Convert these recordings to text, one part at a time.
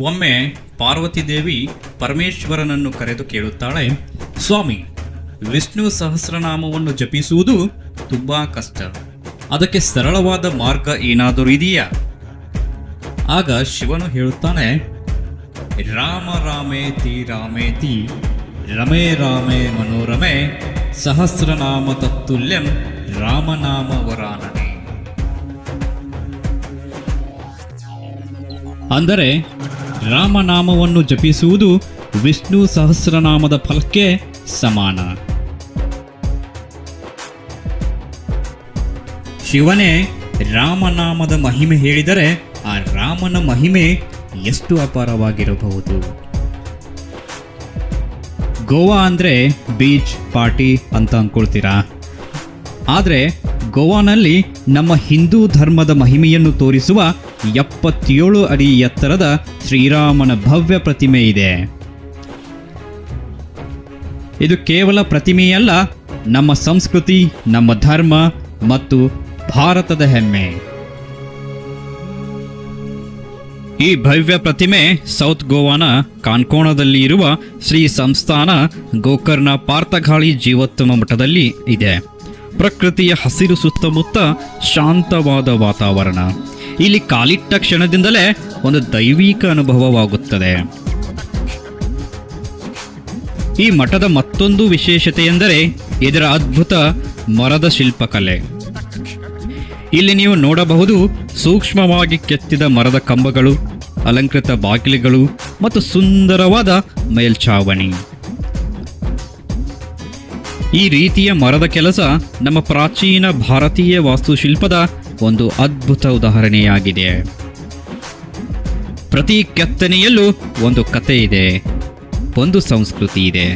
ಒಮ್ಮೆ ಪಾರ್ವತಿದೇವಿ ಪರಮೇಶ್ವರನನ್ನು ಕರೆದು ಕೇಳುತ್ತಾಳೆ, ಸ್ವಾಮಿ, ವಿಷ್ಣು ಸಹಸ್ರನಾಮವನ್ನು ಜಪಿಸುವುದು ತುಂಬಾ ಕಷ್ಟ. ಅದಕ್ಕೆ ಸರಳವಾದ ಮಾರ್ಗ ಏನಾದರೂ ಇದೆಯಾ? ಆಗ ಶಿವನು ಹೇಳುತ್ತಾನೆ, ರಾಮ ರಾಮೇತಿ ರಾಮೇತಿ ರಮೇ ರಾಮೇ ಮನೋರಮೆ ಸಹಸ್ರನಾಮ ತತ್ತುಲ್ಯಂ ರಾಮನಾಮ ವರಾನನೆ. ಅಂದರೆ ರಾಮನಾಮವನ್ನು ಜಪಿಸುವುದು ವಿಷ್ಣು ಸಹಸ್ರನಾಮದ ಫಲಕ್ಕೆ ಸಮಾನ. ಶಿವನೇ ರಾಮನಾಮದ ಮಹಿಮೆ ಹೇಳಿದರೆ ಆ ರಾಮನ ಮಹಿಮೆ ಎಷ್ಟು ಅಪಾರವಾಗಿರಬಹುದು. ಗೋವಾ ಅಂದರೆ ಬೀಚ್ ಪಾರ್ಟಿ ಅಂತ ಅಂದ್ಕೊಳ್ತೀರಾ? ಆದರೆ ಗೋವಾನಲ್ಲಿ ನಮ್ಮ ಹಿಂದೂ ಧರ್ಮದ ಮಹಿಮೆಯನ್ನು ತೋರಿಸುವ 77 ಅಡಿ ಎತ್ತರದ ಶ್ರೀರಾಮನ ಭವ್ಯ ಪ್ರತಿಮೆ ಇದೆ. ಇದು ಕೇವಲ ಪ್ರತಿಮೆಯಲ್ಲ, ನಮ್ಮ ಸಂಸ್ಕೃತಿ, ನಮ್ಮ ಧರ್ಮ ಮತ್ತು ಭಾರತದ ಹೆಮ್ಮೆ. ಈ ಭವ್ಯ ಪ್ರತಿಮೆ ಸೌತ್ ಗೋವಾನ ಕಾನ್ಕೋಣದಲ್ಲಿ ಇರುವ ಶ್ರೀ ಸಂಸ್ಥಾನ ಗೋಕರ್ಣ ಪಾರ್ಥಗಾಳಿ ಜೀವೋತ್ತಮ ಮಠದಲ್ಲಿ ಇದೆ. ಪ್ರಕೃತಿಯ ಹಸಿರು ಸುತ್ತಮುತ್ತ ಶಾಂತವಾದ ವಾತಾವರಣ. ಇಲ್ಲಿ ಕಾಲಿಟ್ಟ ಕ್ಷಣದಿಂದಲೇ ಒಂದು ದೈವಿಕ ಅನುಭವವಾಗುತ್ತದೆ. ಈ ಮಠದ ಮತ್ತೊಂದು ವಿಶೇಷತೆ ಎಂದರೆ ಇದರ ಅದ್ಭುತ ಮರದ ಶಿಲ್ಪಕಲೆ. ಇಲ್ಲಿ ನೀವು ನೋಡಬಹುದು ಸೂಕ್ಷ್ಮವಾಗಿ ಕೆತ್ತಿದ ಮರದ ಕಂಬಗಳು, ಅಲಂಕೃತ ಬಾಗಿಲುಗಳು ಮತ್ತು ಸುಂದರವಾದ ಮೇಲ್ಛಾವಣಿ. ಈ ರೀತಿಯ ಮರದ ಕೆಲಸ ನಮ್ಮ ಪ್ರಾಚೀನ ಭಾರತೀಯ ವಾಸ್ತುಶಿಲ್ಪದ ಒಂದು ಅದ್ಭುತ ಉದಾಹರಣೆಯಾಗಿದೆ. ಪ್ರತಿ ಕೆತ್ತನೆಯಲ್ಲೂ ಒಂದು ಕತೆ ಇದೆ, ಒಂದು ಸಂಸ್ಕೃತಿ ಇದೆ.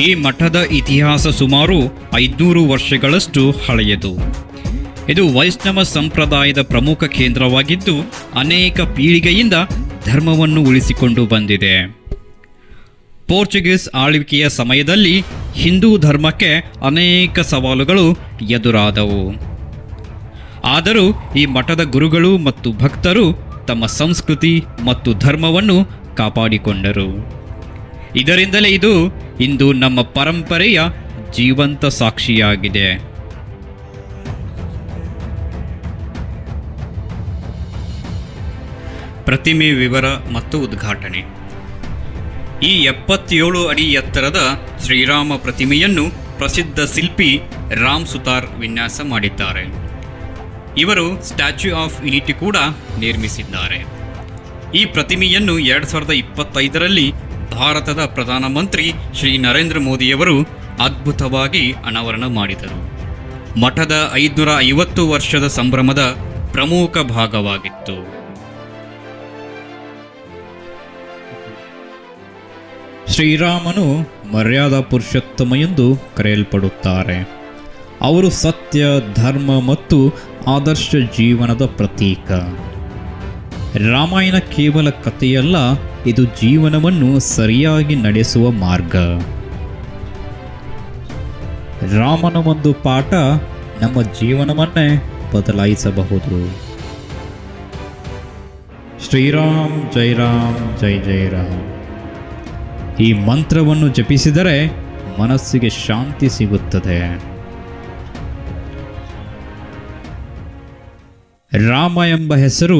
ಈ ಮಠದ ಇತಿಹಾಸ ಸುಮಾರು 500 ವರ್ಷಗಳಷ್ಟು ಹಳೆಯದು. ಇದು ವೈಷ್ಣವ ಸಂಪ್ರದಾಯದ ಪ್ರಮುಖ ಕೇಂದ್ರವಾಗಿದ್ದು ಅನೇಕ ಪೀಳಿಗೆಯಿಂದ ಧರ್ಮವನ್ನು ಉಳಿಸಿಕೊಂಡು ಬಂದಿದೆ. ಪೋರ್ಚುಗೀಸ್ ಆಳ್ವಿಕೆಯ ಸಮಯದಲ್ಲಿ ಹಿಂದೂ ಧರ್ಮಕ್ಕೆ ಅನೇಕ ಸವಾಲುಗಳು ಎದುರಾದವು. ಆದರೂ ಈ ಮಠದ ಗುರುಗಳು ಮತ್ತು ಭಕ್ತರು ತಮ್ಮ ಸಂಸ್ಕೃತಿ ಮತ್ತು ಧರ್ಮವನ್ನು ಕಾಪಾಡಿಕೊಂಡರು. ಇದರಿಂದಲೇ ಇದು ಇಂದು ನಮ್ಮ ಪರಂಪರೆಯ ಜೀವಂತ ಸಾಕ್ಷಿಯಾಗಿದೆ. ಪ್ರತಿಮೆ ವಿವರ ಮತ್ತು ಉದ್ಘಾಟನೆ. ಈ 77 ಅಡಿ ಎತ್ತರದ ಶ್ರೀರಾಮ ಪ್ರತಿಮೆಯನ್ನು ಪ್ರಸಿದ್ಧ ಶಿಲ್ಪಿ ರಾಮ್ ಸುತಾರ್ ವಿನ್ಯಾಸ ಮಾಡಿದ್ದಾರೆ. ಇವರು ಸ್ಟ್ಯಾಚ್ಯೂ ಆಫ್ ಯುನಿಟಿ ಕೂಡ ನಿರ್ಮಿಸಿದ್ದಾರೆ. ಈ ಪ್ರತಿಮೆಯನ್ನು 2025ರಲ್ಲಿ ಭಾರತದ ಪ್ರಧಾನಮಂತ್ರಿ ಶ್ರೀ ನರೇಂದ್ರ ಮೋದಿಯವರು ಅದ್ಭುತವಾಗಿ ಅನಾವರಣ ಮಾಡಿದರು. ಮಠದ 550 ವರ್ಷದ ಸಂಭ್ರಮದ ಪ್ರಮುಖ ಭಾಗವಾಗಿತ್ತು. ಶ್ರೀರಾಮನು ಮರ್ಯಾದಾ ಪುರುಷೋತ್ತಮ ಎಂದು ಕರೆಯಲ್ಪಡುತ್ತಾರೆ. ಅವರು ಸತ್ಯ, ಧರ್ಮ ಮತ್ತು ಆದರ್ಶ ಜೀವನದ ಪ್ರತೀಕ. ರಾಮಾಯಣ ಕೇವಲ ಕಥೆಯಲ್ಲ, ಇದು ಜೀವನವನ್ನು ಸರಿಯಾಗಿ ನಡೆಸುವ ಮಾರ್ಗ. ರಾಮನ ಒಂದು ಪಾಠ ನಮ್ಮ ಜೀವನವನ್ನೇ ಬದಲಾಯಿಸಬಹುದು. ಶ್ರೀರಾಮ್ ಜೈ ರಾಮ್ ಜೈ ಜೈ ರಾಮ್. ಈ ಮಂತ್ರವನ್ನು ಜಪಿಸಿದರೆ ಮನಸ್ಸಿಗೆ ಶಾಂತಿ ಸಿಗುತ್ತದೆ. ರಾಮ ಎಂಬ ಹೆಸರು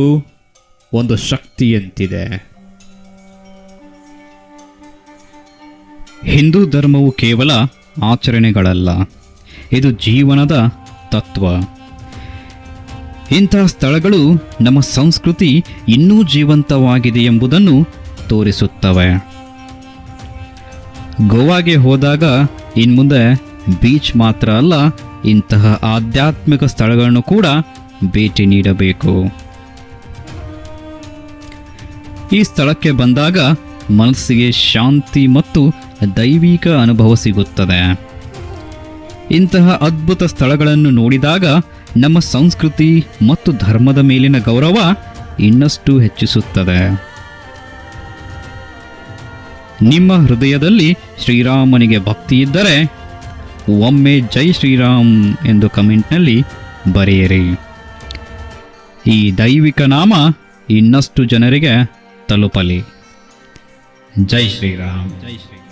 ಒಂದು ಶಕ್ತಿಯಂತಿದೆ. ಹಿಂದೂ ಧರ್ಮವು ಕೇವಲ ಆಚರಣೆಗಳಲ್ಲ, ಇದು ಜೀವನದ ತತ್ವ. ಇಂತಹ ಸ್ಥಳಗಳು ನಮ್ಮ ಸಂಸ್ಕೃತಿ ಇನ್ನೂ ಜೀವಂತವಾಗಿದೆ ಎಂಬುದನ್ನು ತೋರಿಸುತ್ತವೆ. ಗೋವಾಗೆ ಹೋದಾಗ ಇನ್ಮುಂದೆ ಬೀಚ್ ಮಾತ್ರ ಅಲ್ಲ, ಇಂತಹ ಆಧ್ಯಾತ್ಮಿಕ ಸ್ಥಳಗಳನ್ನು ಕೂಡ ಭೇಟಿ ನೀಡಬೇಕು. ಈ ಸ್ಥಳಕ್ಕೆ ಬಂದಾಗ ಮನಸ್ಸಿಗೆ ಶಾಂತಿ ಮತ್ತು ದೈವಿಕ ಅನುಭವ ಸಿಗುತ್ತದೆ. ಇಂತಹ ಅದ್ಭುತ ಸ್ಥಳಗಳನ್ನು ನೋಡಿದಾಗ ನಮ್ಮ ಸಂಸ್ಕೃತಿ ಮತ್ತು ಧರ್ಮದ ಮೇಲಿನ ಗೌರವ ಇನ್ನಷ್ಟು ಹೆಚ್ಚಿಸುತ್ತದೆ. ನಿಮ್ಮ ಹೃದಯದಲ್ಲಿ ಶ್ರೀರಾಮನಿಗೆ ಭಕ್ತಿ ಇದ್ದರೆ ಒಮ್ಮೆ ಜೈ ಶ್ರೀರಾಮ್ ಎಂದು ಕಮೆಂಟ್ನಲ್ಲಿ ಬರೆಯಿರಿ. ಈ ದೈವಿಕ ನಾಮ ಇನ್ನಷ್ಟು ಜನರಿಗೆ ತಲುಪಲಿ. ಜೈ ಶ್ರೀರಾಮ್. ಜೈ ಶ್ರೀರಾಮ್.